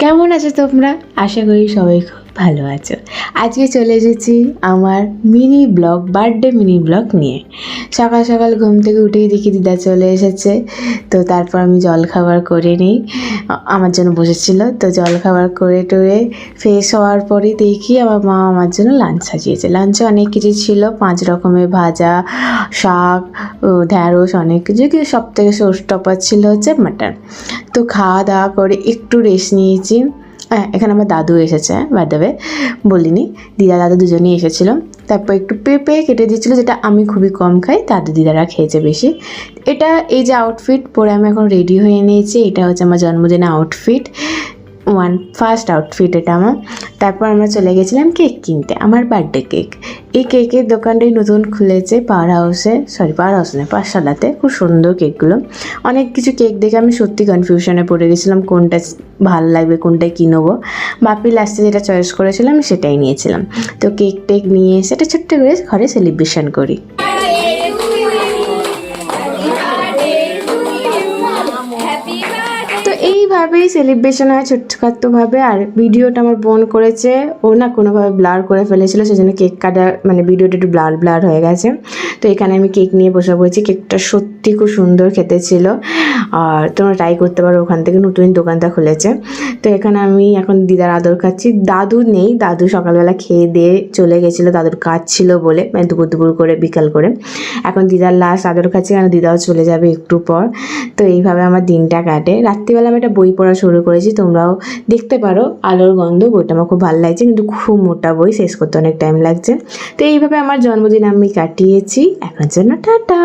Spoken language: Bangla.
কেমন আছো তোমরা? আশা করি সবাই খুব ভালো আছো। আজকে চলে এসেছি আমার mini blog, birthday mini blog নিয়ে। সকাল সকাল ঘুম থেকে উঠেই দেখি দিদা চলে এসেছে। তো তারপর আমি জলখাবার করে নিই, আমার জন্য বসেছিল। তো জলখাবার করে টরে ফ্রেশ হওয়ার পরে দেখি আমার মা আমার জন্য লাঞ্চ সাজিয়েছে। লাঞ্চে অনেক কিছু ছিল, 5 রকমের ভাজা, শাক, ঢ্যাঁড়স, অনেক কিছু। কিন্তু সব থেকে সোর্স টপার ছিল হচ্ছে মাটন। তো খাওয়া দাওয়া করে একটু রেস্ট নিয়েছি। এখানে আমার দাদু এসেছে, বাই দ্য ওয়ে বলিনি, দিদা দাদু দুজনেই এসেছিলো। তারপর একটু পেঁপে কেটে দিচ্ছিলো, যেটা আমি খুবই কম খাই, দাদু দিদারা খেয়েছে বেশি। এই যে আউটফিট পরে আমি এখন রেডি হয়ে নিয়েছি, এটা হচ্ছে আমার জন্মদিনের আউটফিট, ফার্স্ট আউটফিট এটা আমার। তারপর আমরা চলে গেছিলাম কেক কিনতে, আমার বার্থডে কেক। এই কেকের দোকানটাই নতুন খুলেছে পাওয়ার হাউসে, পাঠশালাতে। খুব সুন্দর কেকগুলো। অনেক কিছু কেক দেখে আমি সত্যি কনফিউশনে পড়ে গেছিলাম, কোনটা ভালো লাগবে, কোনটা কিনবো। বাপি লাস্টে যেটা চয়েস করেছিলাম আমি সেটাই নিয়েছিলাম। তো কেক টেক নিয়ে এসে এটা ছোট্ট করে ঘরে সেলিব্রেশন করি। তো এইভাবেই সেলিব্রেশন হয় ছোট্টখাট্টোভাবে। আর ভিডিওটা আমার বোন করেছে, ও না কোনোভাবে ব্লার করে ফেলেছিল, সেজন্য কেক কাটা মানে ভিডিওটা একটু ব্লার হয়ে গেছে। তো এখানে আমি কেক নিয়ে বসে পড়েছি। কেকটা সত্যি খুব সুন্দর খেতে ছিল, আর তোমরা ট্রাই করতে পারো, ওখান থেকে নতুন দোকানটা খুলেছে। তো এখানে আমি এখন দিদার আদর খাচ্ছি। দাদু নেই, দাদু সকালবেলা খেয়ে দিয়ে চলে গেছিলো, দাদুর কাজ ছিল বলে, মানে দুপুর করে বিকাল করে। এখন দিদার লাস্ট আদর খাচ্ছি, কারণ দিদাও চলে যাবে একটু পর। তো এইভাবে আমার দিনটা কাটে। রাত্রিবেলা আমি একটা বই পড়া শুরু করেছি, তোমরাও দেখতে পারো, আলোর গন্ধ। বইটা আমার খুব ভালো লাগছে, কিন্তু খুব মোটা বই, শেষ করতে অনেক টাইম লাগছে। তো এইভাবে আমার জন্মদিন আমি কাটিয়েছি। এখন জন্য টাটা।